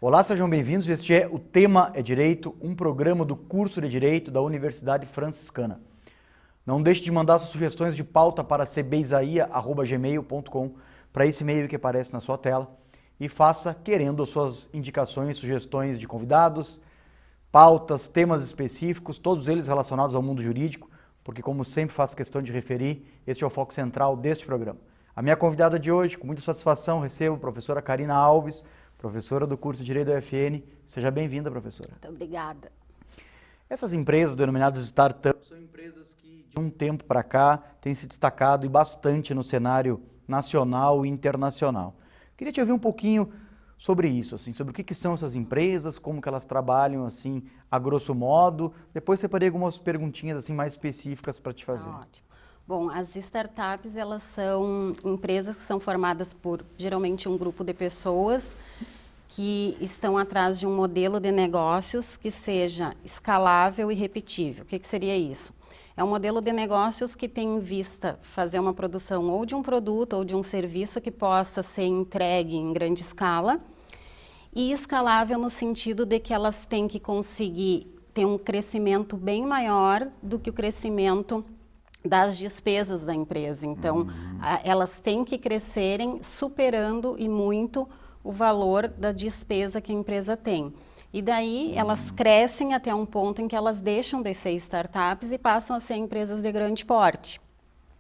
Olá, sejam bem-vindos. Este é O Tema é Direito, um programa do curso de Direito da Universidade Franciscana. Não deixe de mandar suas sugestões de pauta para cbisaia@gmail.com, para esse e-mail que aparece na sua tela, e faça querendo suas indicações, sugestões de convidados, pautas, temas específicos, todos eles relacionados ao mundo jurídico, porque, como sempre faço questão de referir, este é o foco central deste programa. A minha convidada de hoje, com muita satisfação, recebo a professora Karina Alves, professora do curso de Direito da UFN. Seja bem-vinda, professora. Muito obrigada. Essas empresas denominadas startups são empresas que, de um tempo para cá, têm se destacado e bastante no cenário nacional e internacional. Queria te ouvir um pouquinho sobre isso, sobre o que são essas empresas, como que elas trabalham, a grosso modo. Depois separei algumas perguntinhas, mais específicas para te fazer. Ótimo. Bom, as startups, elas são empresas que são formadas por, geralmente, um grupo de pessoas que estão atrás de um modelo de negócios que seja escalável e repetível. O que seria isso? É um modelo de negócios que tem em vista fazer uma produção ou de um produto ou de um serviço que possa ser entregue em grande escala e escalável no sentido de que elas têm que conseguir ter um crescimento bem maior do que o crescimento das despesas da empresa. Então, elas têm que crescerem superando e muito o valor da despesa que a empresa tem. E daí elas crescem até um ponto em que elas deixam de ser startups e passam a ser empresas de grande porte,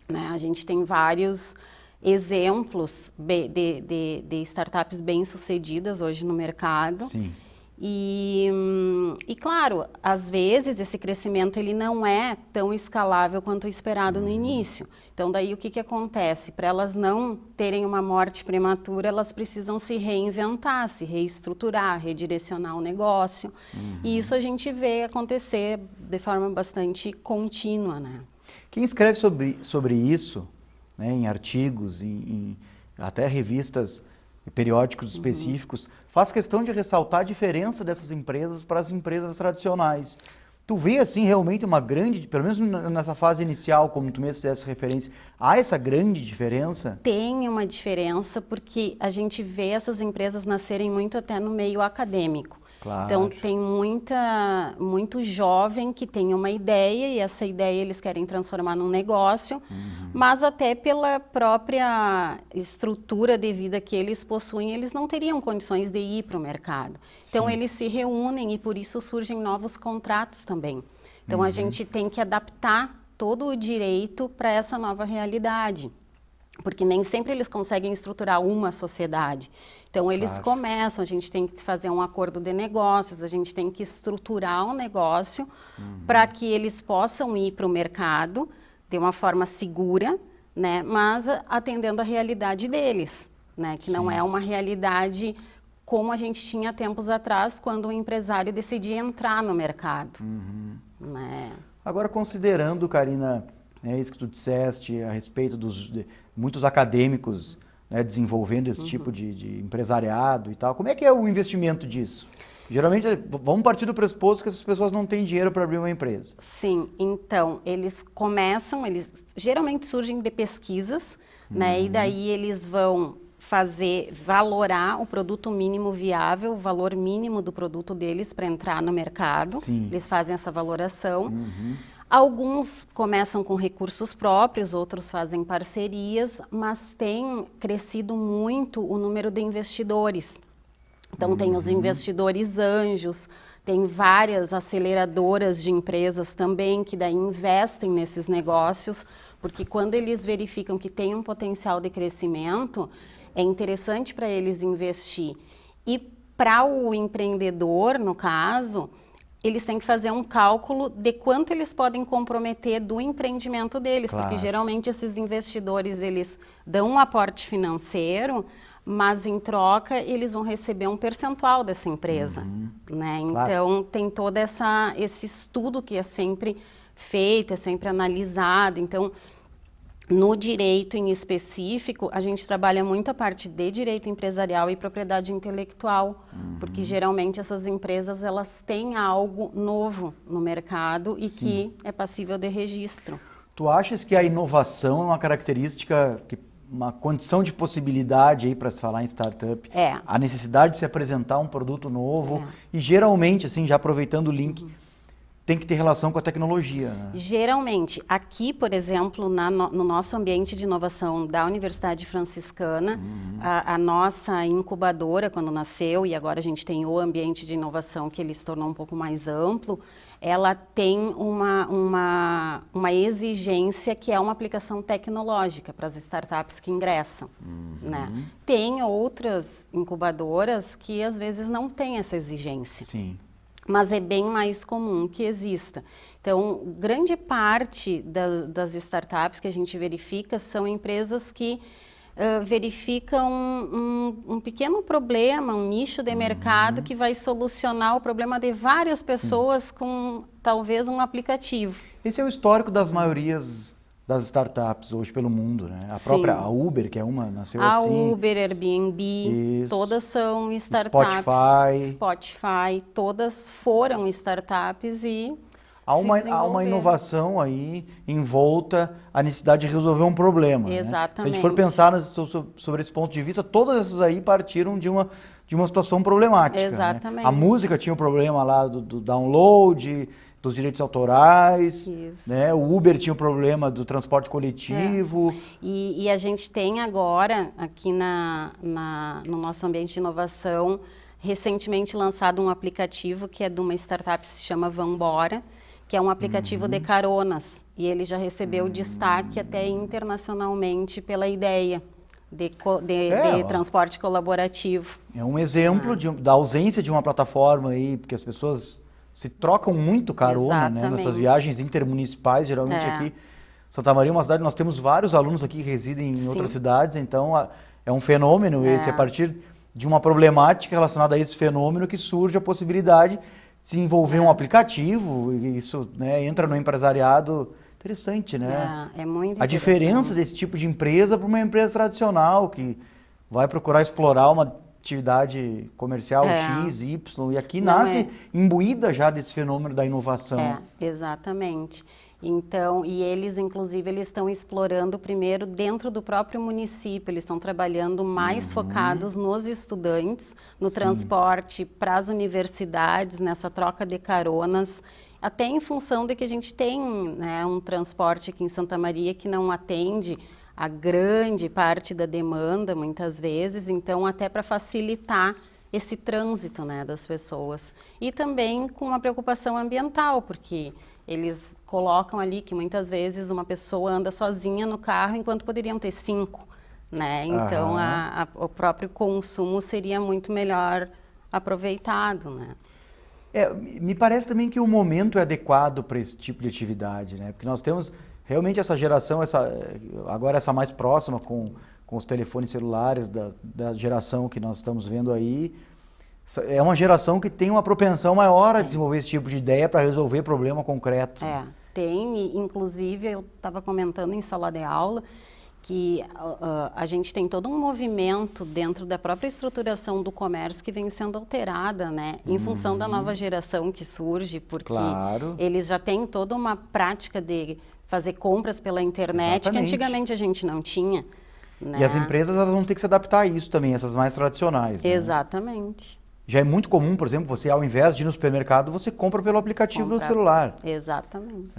né? A gente tem vários exemplos de startups bem-sucedidas hoje no mercado. Sim. E claro, às vezes esse crescimento ele não é tão escalável quanto o esperado no início. Então daí o que acontece? Para elas não terem uma morte prematura, elas precisam se reinventar, se reestruturar, redirecionar o negócio. E isso a gente vê acontecer de forma bastante contínua, né? Quem escreve sobre isso, né, em artigos, em até revistas e periódicos específicos, faz questão de ressaltar a diferença dessas empresas para as empresas tradicionais. Tu vê, realmente uma grande, pelo menos nessa fase inicial, como tu mesmo fizesse referência, há essa grande diferença? Tem uma diferença porque a gente vê essas empresas nascerem muito até no meio acadêmico. Claro. Então, tem muito jovem que tem uma ideia e essa ideia eles querem transformar num negócio, mas até pela própria estrutura de vida que eles possuem, eles não teriam condições de ir para o mercado. Então, eles se reúnem e por isso surgem novos contratos também. Então, a gente tem que adaptar todo o direito para essa nova realidade. Porque nem sempre eles conseguem estruturar uma sociedade. Então, eles começam, a gente tem que fazer um acordo de negócios, a gente tem que estruturar um negócio para que eles possam ir para o mercado de uma forma segura, né, mas atendendo a realidade deles, né, que não é uma realidade como a gente tinha tempos atrás, quando o empresário decidia entrar no mercado. Né? Agora, considerando, Karina, isso que tu disseste a respeito de muitos acadêmicos, né, desenvolvendo esse tipo de empresariado e tal, como é que é o investimento disso? Geralmente, vamos partir do pressuposto que essas pessoas não têm dinheiro para abrir uma empresa. Sim, então, eles geralmente surgem de pesquisas, né, e daí eles vão valorar o produto mínimo viável, o valor mínimo do produto deles para entrar no mercado. Sim. Eles fazem essa valoração. Alguns começam com recursos próprios, outros fazem parcerias, mas tem crescido muito o número de investidores. Então, tem os investidores anjos, tem várias aceleradoras de empresas também que daí investem nesses negócios, porque quando eles verificam que tem um potencial de crescimento, é interessante para eles investir. E para o empreendedor, no caso, eles têm que fazer um cálculo de quanto eles podem comprometer do empreendimento deles, porque geralmente esses investidores, eles dão um aporte financeiro, mas em troca eles vão receber um percentual dessa empresa, né? Então tem todo esse estudo que é sempre feito, é sempre analisado. Então, no direito em específico, a gente trabalha muito a parte de direito empresarial e propriedade intelectual, porque geralmente essas empresas elas têm algo novo no mercado e que é passível de registro. Tu achas que a inovação é uma característica que uma condição de possibilidade aí para se falar em startup. A necessidade de se apresentar um produto novo. E geralmente, assim, já aproveitando o link, tem que ter relação com a tecnologia, né? Geralmente, aqui, por exemplo, no nosso ambiente de inovação da Universidade Franciscana, a nossa incubadora, quando nasceu, e agora a gente tem o ambiente de inovação que ele se tornou um pouco mais amplo, ela tem uma exigência que é uma aplicação tecnológica para as startups que ingressam, né? Tem outras incubadoras que às vezes não têm essa exigência. Sim. Mas é bem mais comum que exista. Então, grande parte das startups que a gente verifica são empresas que verificam um pequeno problema, um nicho de mercado que vai solucionar o problema de várias pessoas com talvez um aplicativo. Esse é o histórico das maiorias das startups hoje pelo mundo, né? A própria Uber, que é uma, nasceu assim. A Uber, Airbnb, todas são startups. Spotify, todas foram startups e há uma inovação aí envolta a necessidade de resolver um problema. Exatamente. Né? Se a gente for pensar sobre esse ponto de vista, todas essas aí partiram de uma situação problemática. Exatamente. Né? A música tinha o problema lá do download, dos direitos autorais, né? O Uber tinha o problema do transporte coletivo. E a gente tem agora, aqui no nosso ambiente de inovação, recentemente lançado um aplicativo que é de uma startup que se chama Vambora, que é um aplicativo de caronas. E ele já recebeu destaque até internacionalmente pela ideia de transporte colaborativo. É um exemplo da ausência de uma plataforma aí, porque as pessoas se trocam muito carona, né, nessas viagens intermunicipais, geralmente aqui. Santa Maria é uma cidade, nós temos vários alunos aqui que residem em outras cidades, então é um fenômeno esse, a partir de uma problemática relacionada a esse fenômeno que surge a possibilidade de desenvolver um aplicativo, e isso, né, entra no empresariado. Interessante, né? É muito a diferença desse tipo de empresa para uma empresa tradicional que vai procurar explorar uma atividade comercial X, Y, e aqui nasce imbuída já desse fenômeno da inovação. Exatamente. Então, e eles, inclusive, eles estão explorando primeiro dentro do próprio município, eles estão trabalhando mais focados nos estudantes, no transporte para as universidades, nessa troca de caronas, até em função de que a gente tem, né, um transporte aqui em Santa Maria que não atende a grande parte da demanda, muitas vezes, então até para facilitar esse trânsito, né, das pessoas. E também com uma preocupação ambiental, porque eles colocam ali que muitas vezes uma pessoa anda sozinha no carro enquanto poderiam ter 5, né? Então o próprio consumo seria muito melhor aproveitado, né? Me parece também que o momento é adequado para esse tipo de atividade, né? Porque nós temos realmente essa geração, agora essa mais próxima com os telefones celulares da geração que nós estamos vendo aí, é uma geração que tem uma propensão maior a desenvolver esse tipo de ideia para resolver problema concreto. Tem, inclusive eu estava comentando em sala de aula que a gente tem todo um movimento dentro da própria estruturação do comércio que vem sendo alterada, né? Em função da nova geração que surge, porque eles já têm toda uma prática de fazer compras pela internet que antigamente a gente não tinha. Né? E as empresas elas vão ter que se adaptar a isso também, essas mais tradicionais. Né? Exatamente. Já é muito comum, por exemplo, você ao invés de ir no supermercado, você compra pelo aplicativo do celular. Exatamente.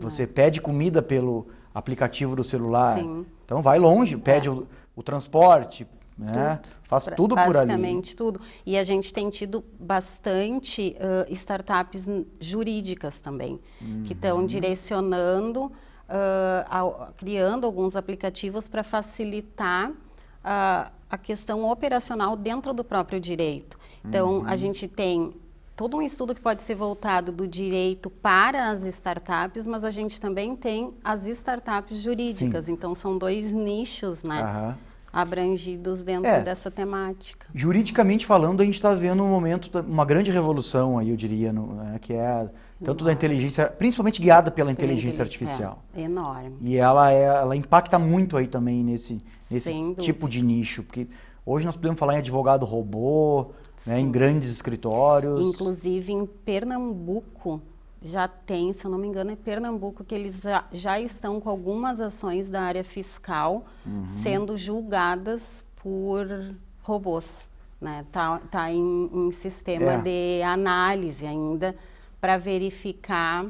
Você pede comida pelo aplicativo do celular. Sim. Então vai longe, pede o transporte, né? Faz tudo por ali. Basicamente tudo. E a gente tem tido bastante startups jurídicas também, que estão direcionando, criando alguns aplicativos para facilitar a questão operacional dentro do próprio direito. Então, a gente tem todo um estudo que pode ser voltado do direito para as startups, mas a gente também tem as startups jurídicas. Então, são 2 nichos, né? Abrangidos dentro dessa temática. Juridicamente falando, a gente está vivendo um momento, uma grande revolução aí, eu diria, que é tanto da inteligência, principalmente guiada pela inteligência artificial. Enorme. E ela impacta muito aí também nesse tipo de nicho, porque hoje nós podemos falar em advogado robô, né, em grandes escritórios. Inclusive em Pernambuco, já tem, se eu não me engano, é Pernambuco, que eles já estão com algumas ações da área fiscal sendo julgadas por robôs, né? Tá em sistema de análise ainda para verificar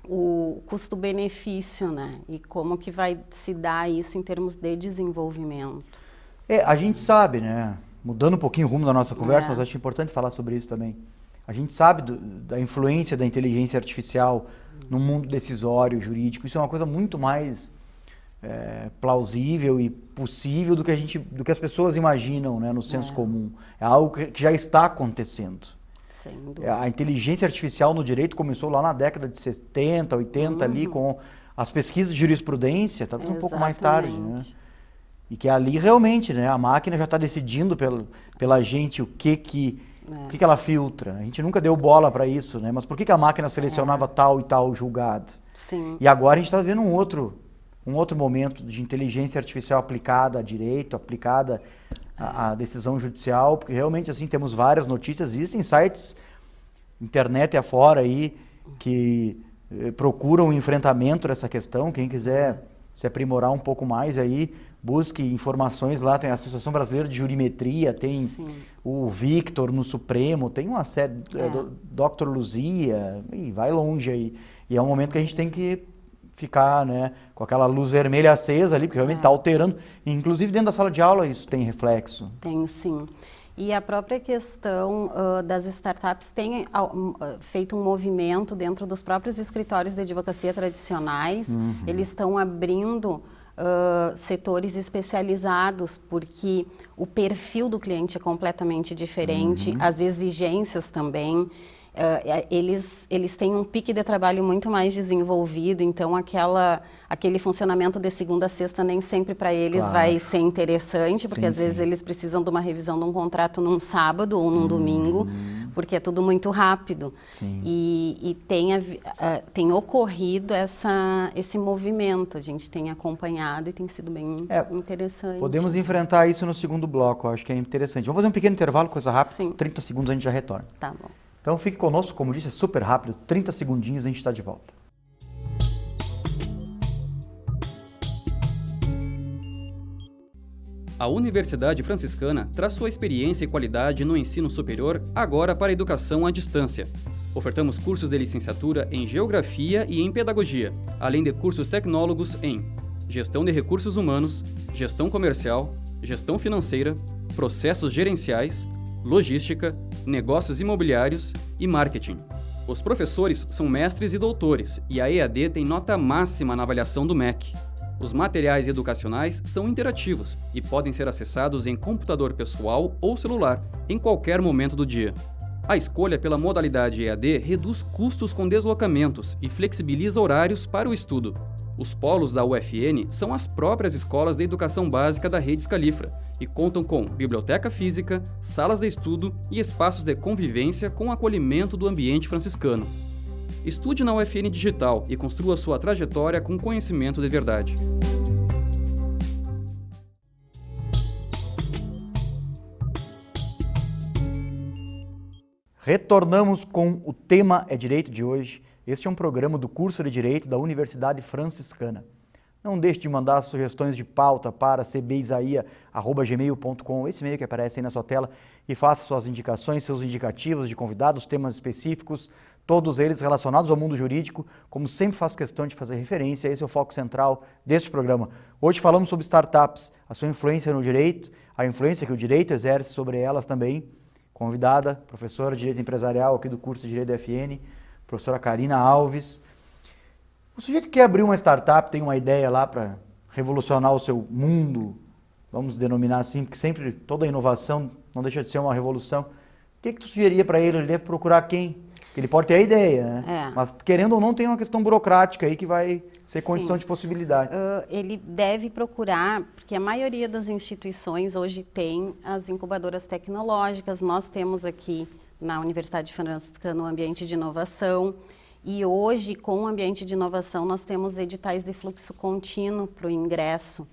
o custo-benefício, né? E como que vai se dar isso em termos de desenvolvimento. A gente sabe, né? Mudando um pouquinho o rumo da nossa conversa, mas acho importante falar sobre isso também. A gente sabe da influência da inteligência artificial no mundo decisório, jurídico. Isso é uma coisa muito mais plausível e possível do que as pessoas imaginam, né, no senso comum. É algo que já está acontecendo. Sem dúvida. A inteligência artificial no direito começou lá na década de 70, 80, ali com as pesquisas de jurisprudência, talvez um pouco mais tarde, né? E que ali realmente, né, a máquina já está decidindo pela gente o que ela filtra. A gente nunca deu bola para isso, né? Mas por que a máquina selecionava tal e tal julgado? Sim. E agora a gente está vendo um outro momento de inteligência artificial aplicada a direito, aplicada à decisão judicial, porque realmente assim temos várias notícias, existem sites, internet afora aí, que procuram um enfrentamento dessa questão. Quem quiser se aprimorar um pouco mais aí, busque informações lá, tem a Associação Brasileira de Jurimetria, tem o Victor no Supremo, tem uma série, Dr. Luzia, e vai longe aí. E é um momento que a gente tem que ficar, né, com aquela luz vermelha acesa ali, porque realmente está alterando. Inclusive dentro da sala de aula isso tem reflexo. Tem sim. E a própria questão das startups tem feito um movimento dentro dos próprios escritórios de advocacia tradicionais. Eles estão abrindo setores especializados, porque o perfil do cliente é completamente diferente, as exigências também. Eles têm um pique de trabalho muito mais desenvolvido, então aquele funcionamento de segunda a sexta nem sempre para eles vai ser interessante, porque às vezes eles precisam de uma revisão de um contrato num sábado ou num domingo, porque é tudo muito rápido. E tem ocorrido esse movimento, a gente tem acompanhado e tem sido bem interessante. Podemos enfrentar isso no segundo bloco, acho que é interessante. Vamos fazer um pequeno intervalo, coisa rápida, 30 segundos a gente já retorna. Tá bom. Então fique conosco, como disse, é super rápido, 30 segundinhos a gente está de volta. A Universidade Franciscana traz sua experiência e qualidade no ensino superior agora para a educação à distância. Ofertamos cursos de licenciatura em Geografia e em Pedagogia, além de cursos tecnólogos em Gestão de Recursos Humanos, Gestão Comercial, Gestão Financeira, Processos Gerenciais, Logística, Negócios Imobiliários e Marketing. Os professores são mestres e doutores e a EAD tem nota máxima na avaliação do MEC. Os materiais educacionais são interativos e podem ser acessados em computador pessoal ou celular, em qualquer momento do dia. A escolha pela modalidade EAD reduz custos com deslocamentos e flexibiliza horários para o estudo. Os polos da UFN são as próprias escolas de educação básica da Rede Scalifra e contam com biblioteca física, salas de estudo e espaços de convivência com acolhimento do ambiente franciscano. Estude na UFN Digital e construa sua trajetória com conhecimento de verdade. Retornamos com o Tema é Direito de hoje. Este é um programa do curso de Direito da Universidade Franciscana. Não deixe de mandar sugestões de pauta para cbisaia@gmail.com, esse e-mail que aparece aí na sua tela, e faça suas indicações, seus indicativos de convidados, temas específicos, todos eles relacionados ao mundo jurídico. Como sempre faço questão de fazer referência, esse é o foco central deste programa. Hoje falamos sobre startups, a sua influência no direito, a influência que o direito exerce sobre elas também. Convidada, professora de Direito Empresarial aqui do curso de Direito da UFN, professora Karina Alves. O sujeito que quer abrir uma startup, tem uma ideia lá para revolucionar o seu mundo, vamos denominar assim, porque sempre toda inovação não deixa de ser uma revolução. O que tu sugeriria para ele? Ele deve procurar quem? Porque ele pode ter a ideia, né? Mas querendo ou não, tem uma questão burocrática aí que vai ser condição de possibilidade. Ele deve procurar, porque a maioria das instituições hoje tem as incubadoras tecnológicas. Nós temos aqui na Universidade Franciscana um ambiente de inovação. E hoje, com o ambiente de inovação, nós temos editais de fluxo contínuo para o ingresso.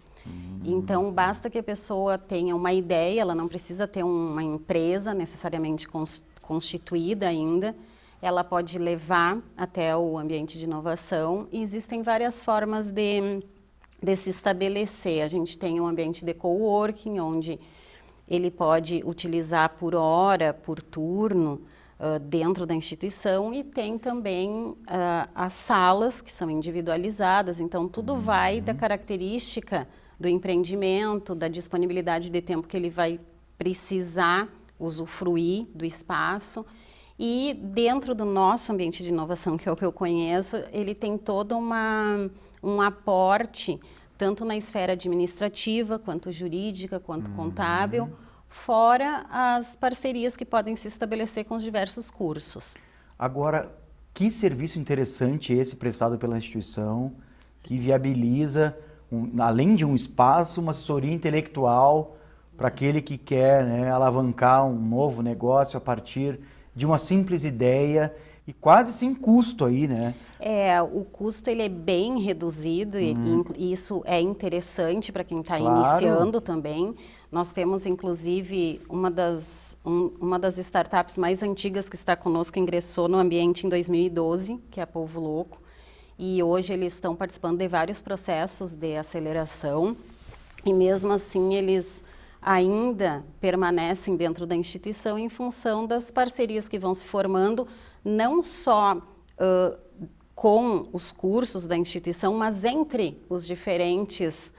Então, basta que a pessoa tenha uma ideia, ela não precisa ter uma empresa necessariamente constituída ainda. ela pode levar até o ambiente de inovação e existem várias formas de se estabelecer. A gente tem um ambiente de coworking, onde ele pode utilizar por hora, por turno, dentro da instituição, e tem também as salas que são individualizadas, então tudo vai da característica do empreendimento, da disponibilidade de tempo que ele vai precisar usufruir do espaço. E dentro do nosso ambiente de inovação, que é o que eu conheço, ele tem todo um aporte, tanto na esfera administrativa, quanto jurídica, quanto contábil, fora as parcerias que podem se estabelecer com os diversos cursos. Agora, que serviço interessante esse prestado pela instituição, que viabiliza, além de um espaço, uma assessoria intelectual para aquele que quer, né, alavancar um novo negócio a partir de uma simples ideia e quase sem custo aí, né? O custo ele é bem reduzido e isso é interessante para quem está Claro. iniciando também. Nós temos, inclusive, uma das startups mais antigas que está conosco, ingressou no ambiente em 2012, que é a Polvo Louco, e hoje eles estão participando de vários processos de aceleração, e mesmo assim eles ainda permanecem dentro da instituição em função das parcerias que vão se formando, não só com os cursos da instituição, mas entre os diferentes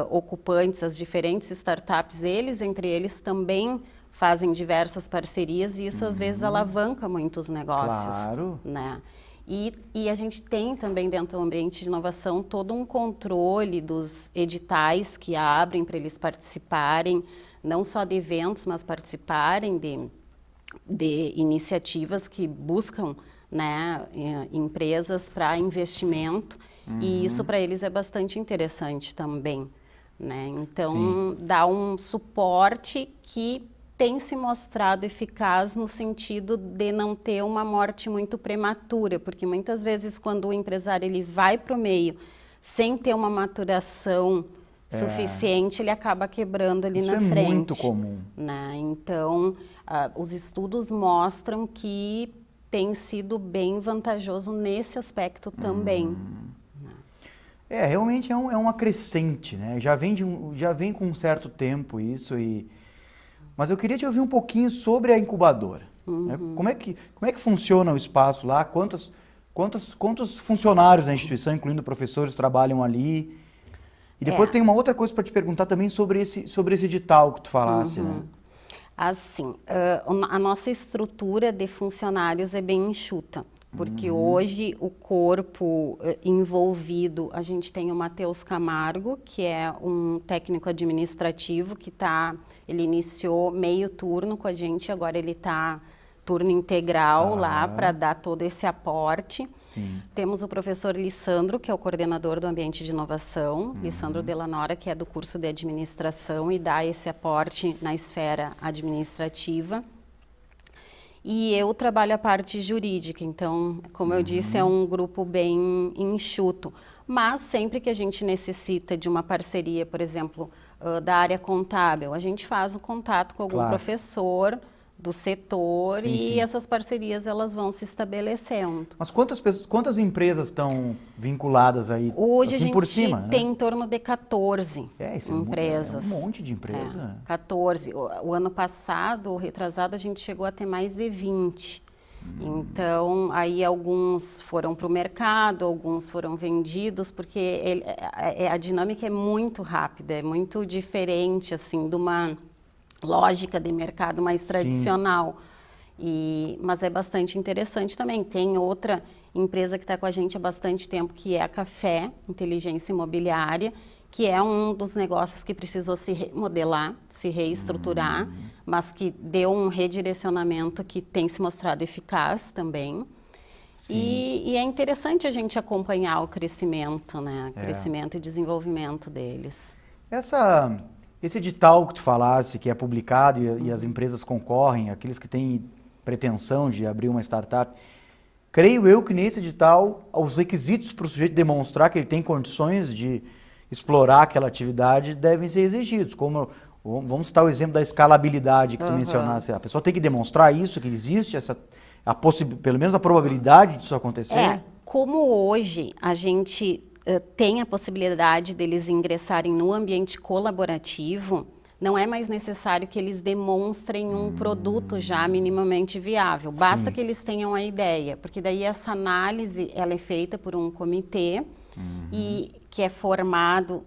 ocupantes, as diferentes startups, entre eles também fazem diversas parcerias e isso às vezes alavanca muitos negócios. Claro. Né? E a gente tem também dentro do ambiente de inovação todo um controle dos editais que abrem para eles participarem, não só de eventos, mas participarem de iniciativas que buscam, né, empresas para investimento, e isso para eles é bastante interessante também. Né? Então, dá um suporte que tem se mostrado eficaz no sentido de não ter uma morte muito prematura, porque muitas vezes quando o empresário ele vai para o meio sem ter uma maturação suficiente, ele acaba quebrando ali na frente. Isso é muito comum. Né? Então, os estudos mostram que tem sido bem vantajoso nesse aspecto também. Realmente é uma crescente, né? Já vem com um certo tempo isso Mas eu queria te ouvir um pouquinho sobre a incubadora. Né? Como é que funciona o espaço lá? Quantos funcionários da instituição, incluindo professores, trabalham ali? E depois tem uma outra coisa para te perguntar também sobre esse edital que tu falasse, né? Assim, a nossa estrutura de funcionários é bem enxuta, porque hoje o corpo envolvido, a gente tem o Matheus Camargo, que é um técnico administrativo ele iniciou meio turno com a gente, agora ele está turno integral lá para dar todo esse aporte. Sim. Temos o professor Lissandro, que é o coordenador do ambiente de inovação, Lissandro Delanora, que é do curso de administração e dá esse aporte na esfera administrativa. E eu trabalho a parte jurídica, então, como eu disse, é um grupo bem enxuto. Mas sempre que a gente necessita de uma parceria, por exemplo, da área contábil, a gente faz o contato com algum professor do setor e essas parcerias elas vão se estabelecendo. Mas quantas empresas estão vinculadas aí? Hoje assim, a gente por cima, tem né? em torno de 14 empresas. É um monte de empresa. 14. O ano passado, retrasado, a gente chegou a ter mais de 20. Então, aí alguns foram para o mercado, alguns foram vendidos, porque a dinâmica é muito rápida, é muito diferente, assim, de uma lógica de mercado mais tradicional. Mas é bastante interessante também. Tem outra empresa que está com a gente há bastante tempo, que é a Café Inteligência Imobiliária, que é um dos negócios que precisou se remodelar, se reestruturar, mas que deu um redirecionamento que tem se mostrado eficaz também. E é interessante a gente acompanhar o crescimento, né? Crescimento e desenvolvimento deles. Esse edital que tu falasse, que é publicado e as empresas concorrem, aqueles que têm pretensão de abrir uma startup, creio eu que nesse edital, os requisitos para o sujeito demonstrar que ele tem condições de explorar aquela atividade devem ser exigidos, como vamos citar o exemplo da escalabilidade que tu mencionaste. A pessoa tem que demonstrar isso, que existe pelo menos a probabilidade disso acontecer? Como hoje a gente tem a possibilidade deles ingressarem no ambiente colaborativo, não é mais necessário que eles demonstrem um produto já minimamente viável. Basta que eles tenham a ideia, porque daí essa análise ela é feita por um comitê e que é formado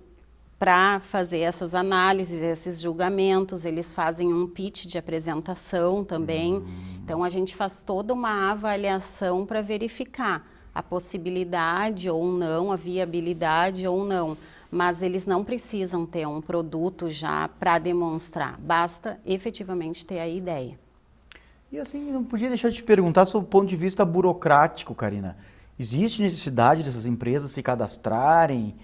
para fazer essas análises, esses julgamentos. Eles fazem um pitch de apresentação também. Então a gente faz toda uma avaliação para verificar a possibilidade ou não, a viabilidade ou não. Mas eles não precisam ter um produto já para demonstrar, basta efetivamente ter a ideia. E assim, não podia deixar de te perguntar sobre o ponto de vista burocrático, Karina. Existe necessidade dessas empresas se cadastrarem?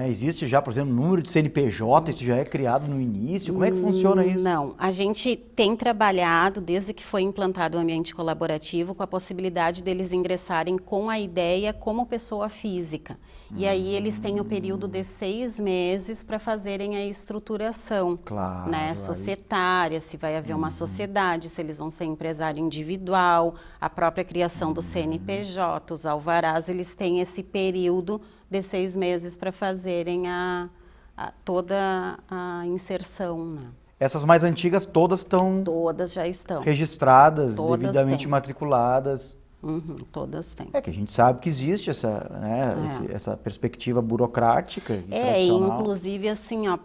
Existe já, por exemplo, número de CNPJ, isso já é criado no início? Como é que funciona isso? Não, a gente tem trabalhado, desde que foi implantado o ambiente colaborativo, com a possibilidade deles ingressarem com a ideia como pessoa física. E aí eles têm o período de 6 meses para fazerem a estruturação, Claro, né, societária, se vai haver uma sociedade, se eles vão ser empresário individual, a própria criação do CNPJ, os alvarás, eles têm esse período de 6 meses para fazerem toda a inserção, né? Essas mais antigas todas estão Todas já estão. registradas, Todas devidamente têm. matriculadas. Todas têm. É que a gente sabe que existe essa, essa perspectiva burocrática e tradicional. Inclusive assim, ó,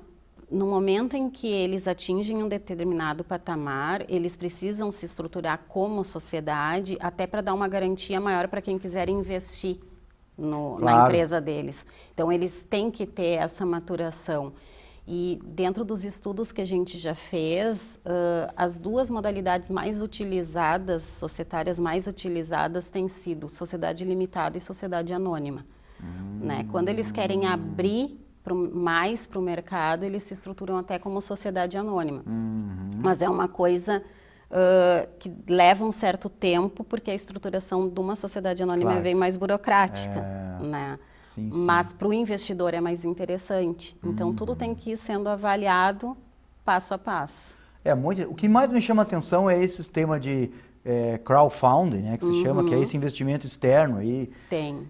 no momento em que eles atingem um determinado patamar, eles precisam se estruturar como sociedade, até para dar uma garantia maior para quem quiser investir na empresa deles. Então, eles têm que ter essa maturação. E dentro dos estudos que a gente já fez, as duas modalidades mais utilizadas, societárias mais utilizadas, têm sido sociedade limitada e sociedade anônima. Né? Quando eles querem abrir mais para o mercado, eles se estruturam até como sociedade anônima. Mas é uma coisa que leva um certo tempo, porque a estruturação de uma sociedade anônima é bem mais burocrática, né? Sim. Mas para o investidor é mais interessante. Então, tudo tem que ir sendo avaliado passo a passo. O que mais me chama a atenção é esse sistema de crowdfunding, né, que se chama, que é esse investimento externo aí,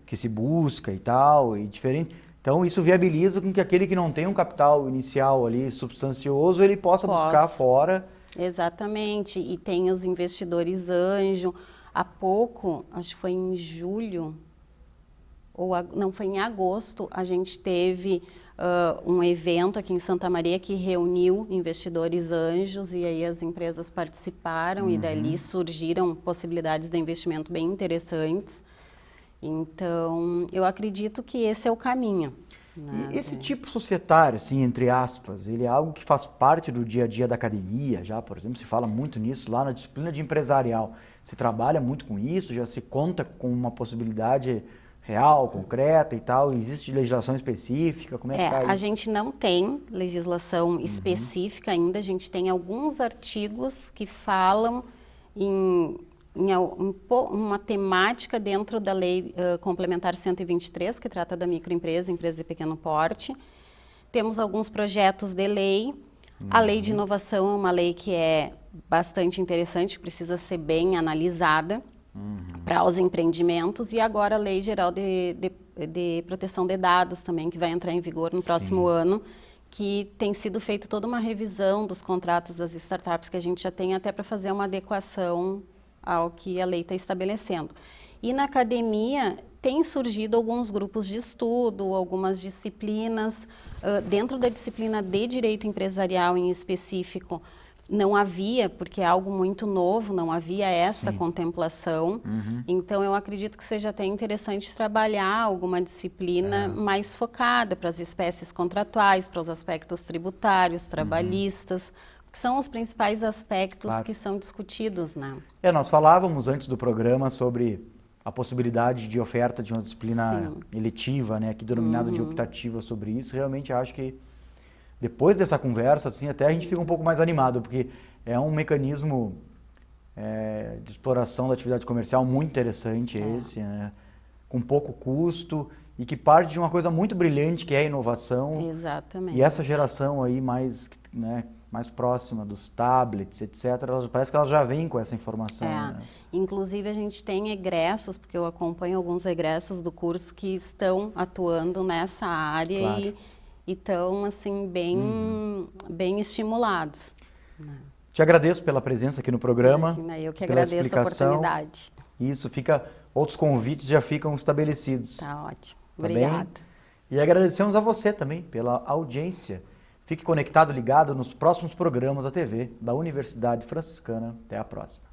que se busca e tal, e diferente. Então, isso viabiliza com que aquele que não tem um capital inicial ali substancioso, ele possa buscar fora. Exatamente, e tem os investidores anjo. Há pouco, acho que foi em julho, não, foi em agosto, a gente teve um evento aqui em Santa Maria que reuniu investidores anjos e aí as empresas participaram e dali surgiram possibilidades de investimento bem interessantes. Então, eu acredito que esse é o caminho. E esse tipo societário, assim, entre aspas, ele é algo que faz parte do dia a dia da academia, já, por exemplo, se fala muito nisso lá na disciplina de empresarial. Se trabalha muito com isso, já se conta com uma possibilidade real, concreta e tal? Existe legislação específica? Como é que está isso? A gente não tem legislação específica ainda, a gente tem alguns artigos que falam em uma temática dentro da Lei Complementar 123, que trata da microempresa, empresa de pequeno porte. Temos alguns projetos de lei. A Lei de Inovação é uma lei que é bastante interessante, precisa ser bem analisada para os empreendimentos. E agora a Lei Geral de Proteção de Dados também, que vai entrar em vigor no próximo ano, que tem sido feita toda uma revisão dos contratos das startups que a gente já tem, até para fazer uma adequação ao que a lei está estabelecendo. E na academia tem surgido alguns grupos de estudo, algumas disciplinas. Dentro da disciplina de direito empresarial em específico, não havia, porque é algo muito novo, não havia essa contemplação. Então, eu acredito que seja até interessante trabalhar alguma disciplina mais focada para as espécies contratuais, para os aspectos tributários, trabalhistas, que são os principais aspectos que são discutidos, né? Nós falávamos antes do programa sobre a possibilidade de oferta de uma disciplina eletiva, né, aqui denominada de optativa sobre isso. Realmente acho que depois dessa conversa, assim, até a gente fica um pouco mais animado, porque é um mecanismo de exploração da atividade comercial muito interessante esse, né, com pouco custo e que parte de uma coisa muito brilhante que é a inovação. Exatamente. E essa geração aí mais, né, mais próxima dos tablets, etc., parece que elas já vêm com essa informação. Né? Inclusive a gente tem egressos, porque eu acompanho alguns egressos do curso que estão atuando nessa área Claro. e estão assim, bem estimulados. Te agradeço pela presença aqui no programa. Imagina, eu que pela agradeço a explicação. oportunidade. Isso, outros convites já ficam estabelecidos. Tá ótimo. Tá bem? Obrigada. E agradecemos a você também pela audiência. Fique conectado, ligado nos próximos programas da TV da Universidade Franciscana. Até a próxima.